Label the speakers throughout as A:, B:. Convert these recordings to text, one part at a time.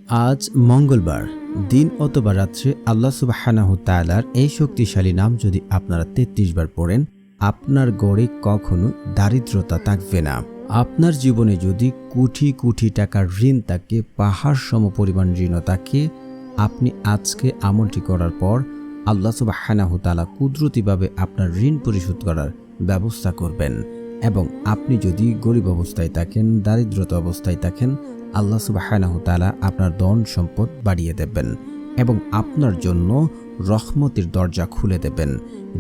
A: আজ মঙ্গলবার দিন অথবা রাত্রে আল্লাহ সুবহানাহু তাআলার এই শক্তিশালী নাম যদি আপনারা 33 বার পড়েন, আপনার গড়ে কখনো দারিদ্রতা থাকবে না। আপনার জীবনে যদি কোটি কোটি টাকার ঋণ থাকে, পাহাড় সম পরিমাণ ঋণও থাকে, আপনি আজকে আমলটি করার পর আল্লাহ সুবহানাহু তাআলা কুদরতিভাবে আপনার ঋণ পরিশোধ করার ব্যবস্থা করবেন। এবং আপনি যদি গরিব অবস্থায় থাকেন, দারিদ্রতা অবস্থায় থাকেন, আল্লাহ সুবহানাহু তাআলা আপনার ধন সম্পদ বাড়িয়ে দেবেন এবং আপনার জন্য রহমতের দরজা খুলে দেবেন।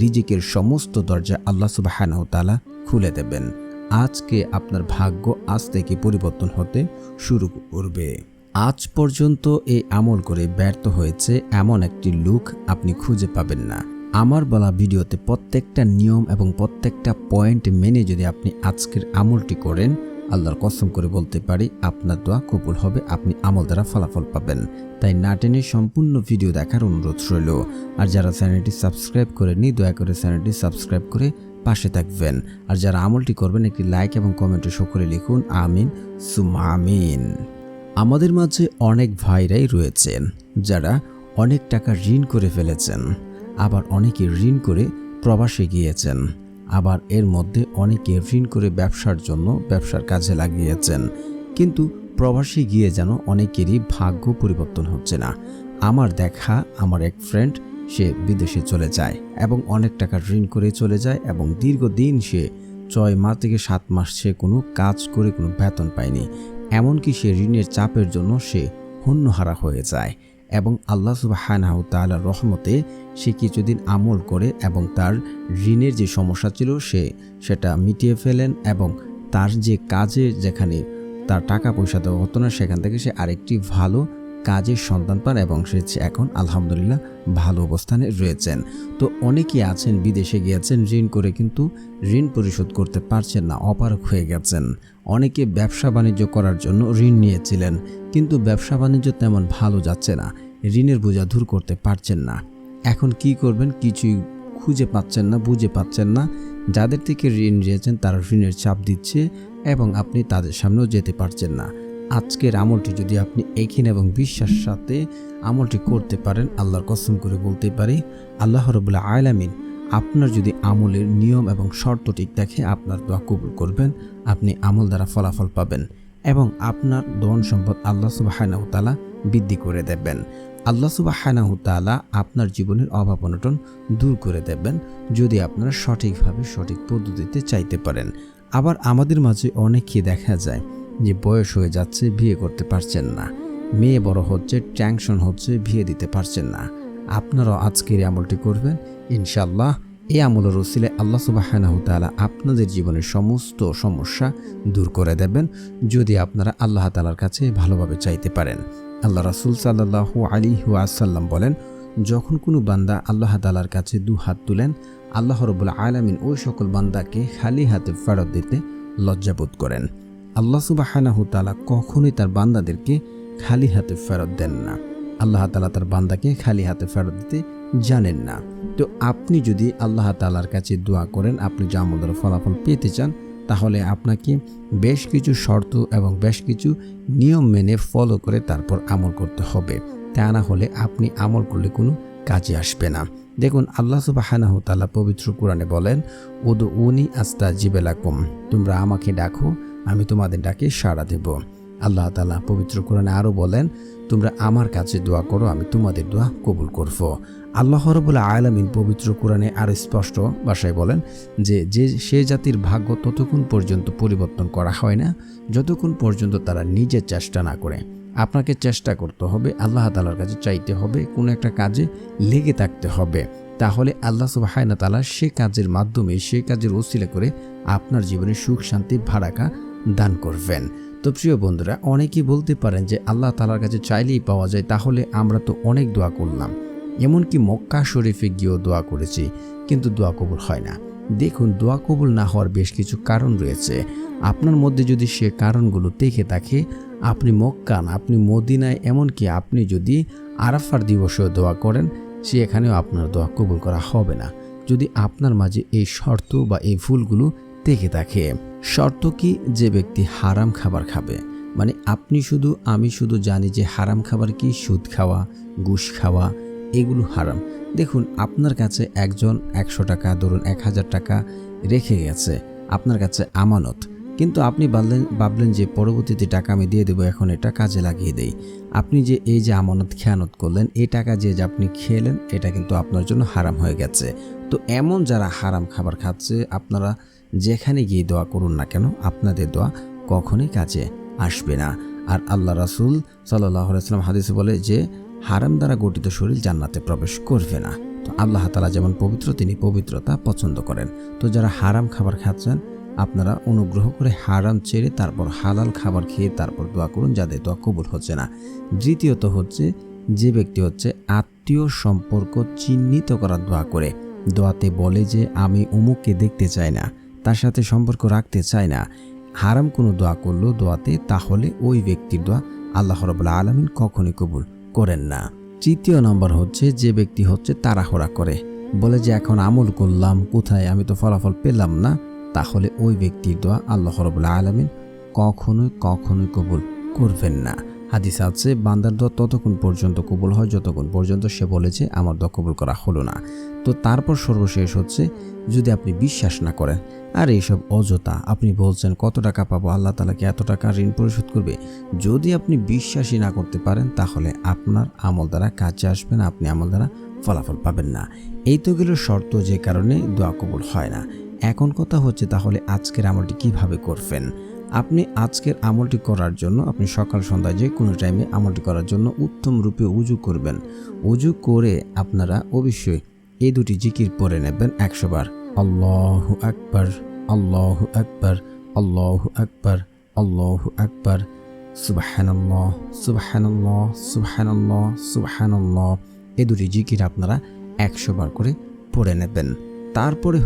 A: রিজিকের সমস্ত দরজা আল্লাহ সুবহানাহু তাআলা খুলে দেবেন। আজকে আপনার ভাগ্য আজ থেকে পরিবর্তন হতে শুরু করবে। আজ পর্যন্ত এই আমল করে ব্যর্থ হয়েছে এমন একটি লোক আপনি খুঁজে পাবেন না। আমার বলা ভিডিওতে প্রত্যেকটা নিয়ম এবং প্রত্যেকটা পয়েন্ট মেনে যদি আপনি আজকের আমলটি করেন, আল্লাহর কসম করে বলতে পারি আপনার দোয়া কবুল হবে, আপনি আমল দ্বারা ফলাফল পাবেন। তাই না টেনে সম্পূর্ণ ভিডিও দেখার অনুরোধ রইল। আর যারা চ্যানেলটি সাবস্ক্রাইব করেননি, দয়া করে চ্যানেলটি সাবস্ক্রাইব করে পাশে থাকবেন। আর যারা আমলটি করবেন একটি লাইক এবং কমেন্টে সকলে লিখুন আমিন সুম্মা আমিন। আমাদের মাঝে অনেক ভাইরাই রয়েছেন যারা অনেক টাকা ঋণ করে ফেলেছেন, আবার অনেকে ঋণ করে প্রবাসে গিয়েছেন, আবার এর মধ্যে অনেকে ঋণ করে ব্যবসার জন্য ব্যবসার কাজে লাগিয়েছেন, কিন্তু প্রবাসে গিয়ে যেন অনেকেরই ভাগ্য পরিবর্তন হচ্ছে না। আমার দেখা আমার এক ফ্রেন্ড, সে বিদেশে চলে যায় এবং অনেক টাকা ঋণ করে চলে যায় এবং দীর্ঘদিন সে 6 মাস থেকে 7 মাস সে কোনো কাজ করে কোনো বেতন পায়নি। এমনকি সে ঋণের চাপের জন্য সে হন্যহারা হয়ে যায় এবং আল্লাহ সুবহানাহু তাআলার রহমতে সে কিছুদিন আমল করে এবং তার ঋণের যে সমস্যা ছিল সেটা মিটিয়ে ফেলেন এবং তার যে কাজে যেখানে তার টাকা পয়সা দেওয়া হতো না, সেখান থেকে সে আরেকটি ভালো কাজের সন্ধান পান এবং সে এখন আলহামদুলিল্লাহ ভালো অবস্থানে রয়েছেন। তো অনেকেই আছেন বিদেশে গিয়েছেন ঋণ করে, কিন্তু ঋণ পরিশোধ করতে পারছেন না, অপারগ হয়ে গেছেন। অনেকে ব্যবসা বাণিজ্য করার জন্য ঋণ নিয়েছিলেন, কিন্তু ব্যবসা বাণিজ্য তেমন ভালো যাচ্ছে না, ঋণের বোঝা দূর করতে পারছেন না। এখন কি করবেন কিছুই খুঁজে পাচ্ছেন না, বুঝে পাচ্ছেন না। যাদের থেকে ঋণ নিয়েছেন তারা ঋণের চাপ দিচ্ছে এবং আপনি তাদের সামনেও যেতে পারছেন না। আজকের আমলটি যদি আপনি এখিন এবং বিশ্বাসের সাথে আমলটি করতে পারেন, আল্লাহর কসম করে বলতে পারি আল্লাহ রাব্বুল আলামিন আপনার যদি আমলের নিয়ম এবং শর্ত ঠিক দেখে আপনার দোয়া কবুল করবেন, আপনি আমল দ্বারা ফলাফল পাবেন এবং আপনার ধন সম্পদ আল্লাহ সুবহানাহু তাআলা বৃদ্ধি করে দেবেন। আল্লাহ সুবহানাহু তাআলা আপনার জীবনের অভাব অনটন দূর করে দেবেন যদি আপনারা সঠিকভাবে সঠিক পদ্ধতিতে চাইতে পারেন। আবার আমাদের মাঝে অনেকেই দেখা যায় যে বয়স হয়ে যাচ্ছে, বিয়ে করতে পারছেন না, মেয়ে বড় হচ্ছে, টেনশন হচ্ছে, বিয়ে দিতে পারছেন না। আপনারাও আজকের আমলটি করবেন, ইনশাআল্লাহ এই আমলের ওসিলায় আল্লাহ সুবহানাহু তাআলা আপনাদের জীবনের সমস্ত সমস্যা দূর করে দেবেন যদি আপনারা আল্লাহ তাআলার কাছে ভালোভাবে চাইতে পারেন। আল্লাহ রাসূল সাল্লাল্লাহু আলাইহি ওয়াসাল্লাম বলেন, যখন কোনো বান্দা আল্লাহ তাআলার কাছে 2 হাত তুলেন, আল্লাহ রাব্বুল আলামিন ওই সকল বান্দাকে খালি হাতে ফেরত দিতে লজ্জাবোধ করেন। আল্লাহ সুবহানাহু তাআলা কখনোই তার বান্দাদেরকে খালি হাতে ফেরত দেন না। আল্লাহ তাআলা তার বান্দাকে খালি হাতে ফেরত দিতে জানেন না। তো আপনি যদি আল্লাহ তাআলার কাছে দোয়া করেন, আপনি যে আমলের ফলাফল পেতে চান, তাহলে আপনাকে বেশ কিছু শর্ত এবং বেশ কিছু নিয়ম মেনে ফলো করে তারপর আমল করতে হবে। তা না হলে আপনি আমল করলে কোনো কাজে আসবে না। দেখুন আল্লাহ সুবহানাহু তাআলা পবিত্র কোরআনে বলেন, উদউনি আস্তাজিব লাকুম, তোমরা আমাকে ডাকো, আমি তোমাদের ডাকে সাড়া দেব। আল্লাহ তাআলা পবিত্র কোরআনে আরও বলেন, তোমরা আমার কাছে দোয়া করো, আমি তোমাদের দোয়া কবুল করব। আল্লাহ রাব্বুল আলামিন পবিত্র কোরআনে আরও স্পষ্ট ভাষায় বলেন যে সে জাতির ভাগ্য ততক্ষণ পর্যন্ত পরিবর্তন করা হয় না যতক্ষণ পর্যন্ত তারা নিজের চেষ্টা না করে। আপনাকে চেষ্টা করতে হবে, আল্লাহ তাআলার কাছে চাইতে হবে, কোনো একটা কাজে লেগে থাকতে হবে। তাহলে আল্লাহ সুবহানাহু তাআলা সে কাজের মাধ্যমে, সে কাজের ওসিলা করে আপনার জীবনে সুখ শান্তি ভাড়াকা দান করবেন। তো প্রিয় বন্ধুরা, অনেকেই বলতে পারেন যে আল্লাহ তাআলার কাছে চাইলেই পাওয়া যায়, তাহলে আমরা তো অনেক দোয়া করলাম, এমনকি মক্কা শরীফে গিয়েও দোয়া করেছি, কিন্তু দোয়া কবুল হয় না। দেখুন, দোয়া কবুল না হওয়ার বেশ কিছু কারণ রয়েছে। আপনার মধ্যে যদি সে কারণগুলো থেকে থাকে, আপনি মক্কা না, আপনি মদিনায়, এমনকি আপনি যদি আরাফার দিবসেও দোয়া করেন, সেখানেও আপনার দোয়া কবুল করা হবে না যদি আপনার মাঝে এই শর্ত বা এই ভুলগুলো থেকে থাকে। শর্ত কি? যে ব্যক্তি হারাম খাবার খাবে, মানে আমি শুধু জানি যে হারাম খাবার কি, সুদ খাওয়া, ঘুষ খাওয়া, এগুলো হারাম। দেখুন, আপনার কাছে একজন 100 টাকা, ধরুন 1000 টাকা রেখে গেছে আপনার কাছে আমানত, কিন্তু আপনি ভাবলেন যে পরবর্তীতে টাকা আমি দিয়ে দেবো, এখন এটা কাজে লাগিয়ে দেই। আপনি যে এই যে আমানত খেয়ানত করলেন, এই টাকা যে আপনি খেলেন, এটা কিন্তু আপনার জন্য হারাম হয়ে গেছে। তো এমন যারা হারাম খাবার খাচ্ছে, আপনারা যেখানে গিয়ে দোয়া করুন না কেন, আপনাদের দোয়া কখনোই কাজে আসবে না। আর আল্লাহ রাসূল সাল্লাল্লাহু আলাইহি ওয়াসাল্লাম হাদিসে বলে যে হারাম দ্বারা গঠিত শরীর জান্নাতে প্রবেশ করবে না। তো আল্লাহ তাআলা যেমন পবিত্র, তিনি পবিত্রতা পছন্দ করেন। তো যারা হারাম খাবার খাচ্ছেন, আপনারা অনুগ্রহ করে হারাম ছেড়ে তারপর হালাল খাবার খেয়ে তারপর দোয়া করুন, যাদের দোয়া কবুল হচ্ছে না। দ্বিতীয়ত হচ্ছে, যে ব্যক্তি আত্মীয় সম্পর্ক চিহ্নিত করার দোয়া করে, দোয়াতে বলে যে আমি অমুককে দেখতে চাই না, তার সাথে সম্পর্ক রাখতে চাই না, হারাম কোনো দোয়া করলো দোয়াতে, তাহলে ওই ব্যক্তির দোয়া আল্লাহ রাব্বুল আলামিন কখনই কবুল করেন না। তৃতীয় নম্বর হচ্ছে, যে ব্যক্তি তাড়াহুড়া করে, বলে যে এখন আমল করলাম, কোথায়, আমি তো ফলাফল পেলাম না, তাহলে ওই ব্যক্তির দোয়া আল্লাহ রাব্বুল আলামিন কখনোই কবুল করবেন না। হাদিস আছে, বান্দার দোয়া ততক্ষণ পর্যন্ত কবুল হয় যতক্ষণ পর্যন্ত সে বলেছে আমার দোয়া কবুল করা হলো না। তো তারপর সর্বশেষ হচ্ছে, যদি আপনি বিশ্বাস না করেন, আর এইসব অযথা, আপনি বলছেন কত টাকা পাবো, আল্লাহ তাআলাকে এত টাকা ঋণ পরিশোধ করবে, যদি আপনি বিশ্বাসই না করতে পারেন, তাহলে আপনার আমল দ্বারা কাজে আসবে না, আপনি আমল দ্বারা ফলাফল পাবেন না। এই তো গেল শর্ত যে কারণে দোয়া কবুল হয় না। এখন কথা হচ্ছে, তাহলে আজকের আমলটি কিভাবে করবেন? আপনি আজকের আমলটি করার জন্য আপনি সকাল সন্ধ্যায় যে কোনো টাইমে আমলটি করার জন্য উত্তম রূপে উজু করবেন। উজু করে আপনারা অবশ্যই এই দুটি জিকির পড়ে নেবেন 100 বার। আল্লাহু আকবার, আল্লাহু আকবার, আল্লাহু আকবার, আল্লাহু আকবার, সুবহানাল্লাহ, সুবহানাল্লাহ, সুবহানাল্লাহ, সুবহানাল্লাহ। এই দুটি জিকির আপনারা 100 বার করে পড়ে নেবেন। তারপরে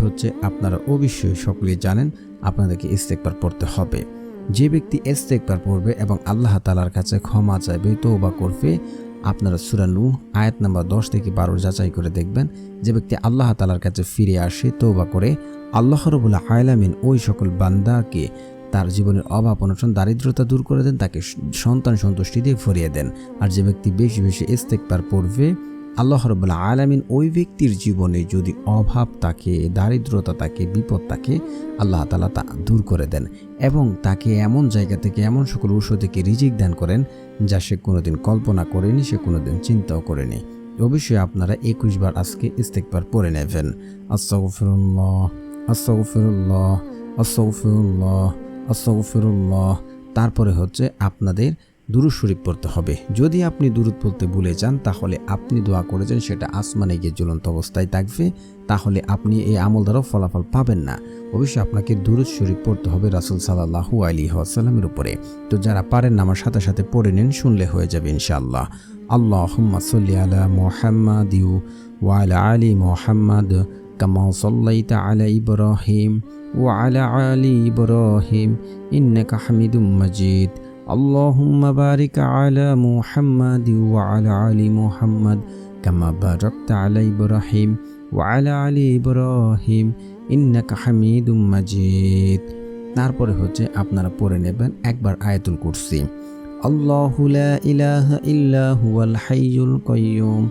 A: আপনারা অবশ্যই সকলেই জানেন আপনাদেরকে ইস্তেগফার পড়তে হবে। যে ব্যক্তি ইস্তেগফার পড়বে এবং আল্লাহ তাআলার কাছে ক্ষমা চাইবে, তওবা করবে, আপনারা সূরা নূহ আয়াত নাম্বার 10 থেকে 12 যাচাই করে দেখবেন। যে ব্যক্তি আল্লাহ তাআলার কাছে ফিরে আসে, তওবা করে, আল্লাহ রাব্বুল আলামিন ওই সকল বান্দাকে তার জীবনের অভাব অনটন দারিদ্রতা দূর করে দেন, তাকে সন্তান সন্তুষ্টি দিয়ে ভরিয়ে দেন। আর যে ব্যক্তি বেশি বেশি ইস্তেগফার পড়বে, আল্লাহ রাব্বুল আলামিন ওই ব্যক্তির জীবনে যদি অভাব থাকে, দারিদ্রতা থাকে, বিপদ থাকে, আল্লাহ তাআলা তা দূর করে দেন এবং তাকে এমন জায়গা থেকে, এমন সকল উৎস থেকে রিজিক দান করেন যা সে কোনোদিন কল্পনা করেনি, সে কোনোদিন চিন্তাও করেনি। অবশ্যই আপনারা 21 বার আজকে ইস্তেগফার পড়ে নেবেন। আস্তাগফিরুল্লাহ, আস্তাগফিরুল্লাহ, আস্তাগফিরুল্লাহ, আস্তাগফিরুল্লাহ। তারপরে আপনাদের দুরূদ শরীফ পড়তে হবে। যদি আপনি দুরূদ পড়তে ভুলে যান, তাহলে আপনি দোয়া করেছেন সেটা আসমানে গিয়ে ঝুলন্ত অবস্থায় থাকবে, তাহলে আপনি এই আমল দ্বারা ফলাফল পাবেন না। অবশ্যই আপনাকে দুরূদ শরীফ পড়তে হবে রাসূল সাল্লাল্লাহু আলাইহি ওয়াসাল্লামের উপরে। তো যারা পারেন না, আমার সাথে সাথে পড়ে নিন, শুনলে হয়ে যাবে ইনশাআল্লাহ। আল্লাহুম্মা সাল্লি আলা মুহাম্মাদ ওয়া আলা আলি মুহাম্মাদ কামা সাল্লাইতা আলা ইব্রাহিম ওয়া আলা আলি ইব্রাহিম ইন্নাকা হামিদুম মাজিদ। اللهم بارك على محمد وعلى آل محمد كما باركت على إبراهيم وعلى آل إبراهيم إنك حميد مجيد। তারপরে আপনারা পড়ে নেবেন একবার আয়াতুল কুরসি। আল্লাহু লা ইলাহা ইল্লা হুয়াল হাইয়ুল কাইয়্যুম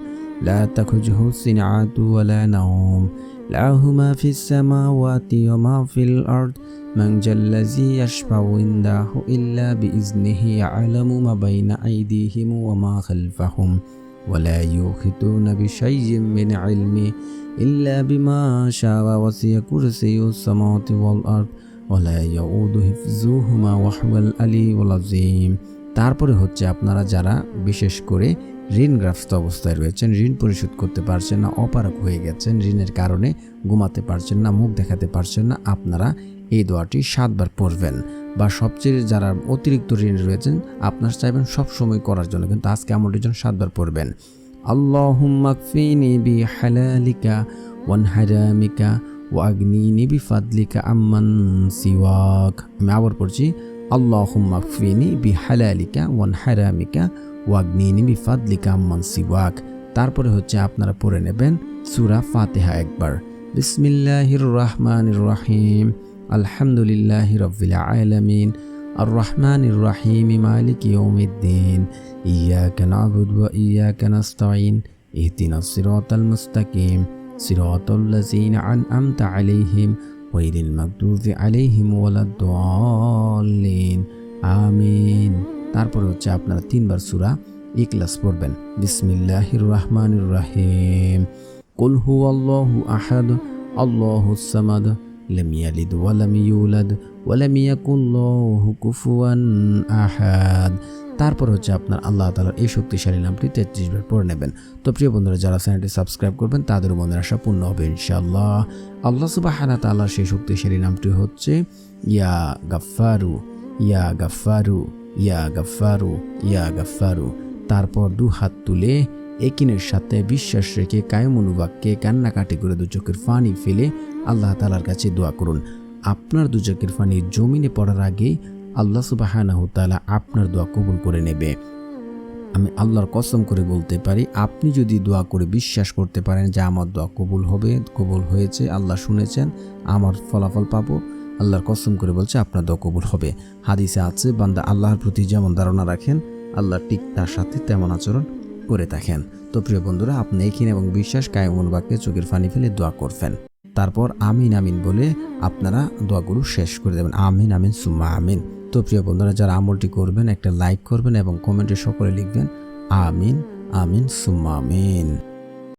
A: লা তাখুযুহু সিনআতু ওয়া লা নাওম লাহু মা ফিস সামাওয়াতি ওয়া মা ফিল আরদ من ذا الذي يشفع عنده إلا بإذنه يعلم ما بين أيديهم وما خلفهم ولا يحيطون بشيء من علمه إلا بما شاء وسع كرسيه السماوات والأرض ولا يؤوده حفظهما وهو العلي العظيم। তারপরে আপনারা যারা বিশেষ করে ঋণগ্রস্ত অবস্থায় রয়েছেন, ঋণ পরিশোধ করতে পারছেন না, অপারগ হয়ে গেছেন, ঋণের কারণে ঘুমাতে পারছেন না, মুখ দেখাতে পারছেন না, আপনারা এই দোয়াটি 7 বার পড়বেন। বা সবচেয়ে যারা অতিরিক্ত ঋণ রয়েছেন, আপনারা চাইবেন সব সময় করার জন্য, কিন্তু আজকে আমলটির জন্য 7 বার পড়বেন। আল্লাহুম্মা কফিনি বিহালালিকা ওয়ান হারামিকা ওয়া আগনিনি বিফাদলিকা আম্মান সিওয়াক। আমি আবার পড়ছি, আল্লাহুম্মা কফিনি বিহালালিকা ওয়ান হারামিকা ওয়া আগনিনি বিফাদলিকা আম্মান সিওয়াক। তারপরে আপনারা পড়ে নেবেন সূরা ফাতিহা একবার। বিসমিল্লাহির রহমানির রহিম, আলহামদুলিল্লাহি রাব্বিল আলামিন আর রহমানির রহিম মালিকি ইয়াউমিদ্দিন ইয়াকা না'বুদু ওয়া ইয়াকা নাস্তাঈন ইহদিনাস সিরাতাল মুস্তাকিম সিরাতাল্লাযীনা আন'আমতা আলাইহিম গায়রিল মাগদুবি আলাইহিম ওয়ালাদ-দাল্লিন আমিন। তারপরে হচ্ছে আপনারা 3 বার সূরা ইখলাস পড়বেন। বিসমিল্লাহির রহমানির রহিম। কুল হুয়াল্লাহু আহাদ আল্লাহুস সামাদ লাম ইয়ালিদ ওয়া লাম ইউলাদ ওয়া লাম ইয়াকুল লাহু কুফুয়ান আহাদ। তারপর হচ্ছে আপনার আল্লাহ তাআলার এই শক্তিশালী নামটি 33 বার পড়ে নেবেন। তো প্রিয় বন্ধুরা, যারা চ্যানেলটি সাবস্ক্রাইব করবেন তাদের মনের আশা পূর্ণ হবে ইনশাআল্লাহ। আল্লাহ সুবহানাহু ওয়া তাআলার সেই শক্তিশালী নামটি হচ্ছে ইয়া গাফফারু, ইয়া গাফফারু, ইয়া গাফফারু, ইয়া গাফফারু। তারপর 2 হাত তুলে একিনের সাথে বিশ্বাস রেখে কায়মনুবাক্যে কান্নাকাটি করে 2 চোখের পানি ফেলে আল্লাহ তাআলার কাছে দোয়া করুন। আপনার 2 চোখের পানি জমিনে পড়ার আগেই আল্লাহ সুবহানাহু ওয়া তাআলা আপনার দোয়া কবুল করে নেবে। আমি আল্লাহর কসম করে বলতে পারি, আপনি যদি দোয়া করে বিশ্বাস করতে পারেন যে আমার দোয়া কবুল হবে, কবুল হয়েছে, আল্লাহ শুনেছেন, আমার ফলাফল পাবো, আল্লাহর কসম করে বলছে আপনার দোয়া কবুল হবে। হাদিসে আছে, বান্দা আল্লাহর প্রতি যেমন ধারণা রাখেন আল্লাহ ঠিক তার সাথে তেমন আচরণ করে থাকেন। তো প্রিয় বন্ধুরা, আপনি একিন এবং বিশ্বাস কায়মনুবাক্যে চোখের পানি ফেলে দোয়া করবেন। তারপর আমিন আমিন বলে আপনারা দোয়াগুলো শেষ করে দেবেন। আমিন আমিন সুম্মা আমিন। তো প্রিয় বন্ধুরা, যারা আমলটি করবেন একটা লাইক করবেন এবং কমেন্টে সকলে লিখবেন আমিন আমিন সুম্মা আমিন।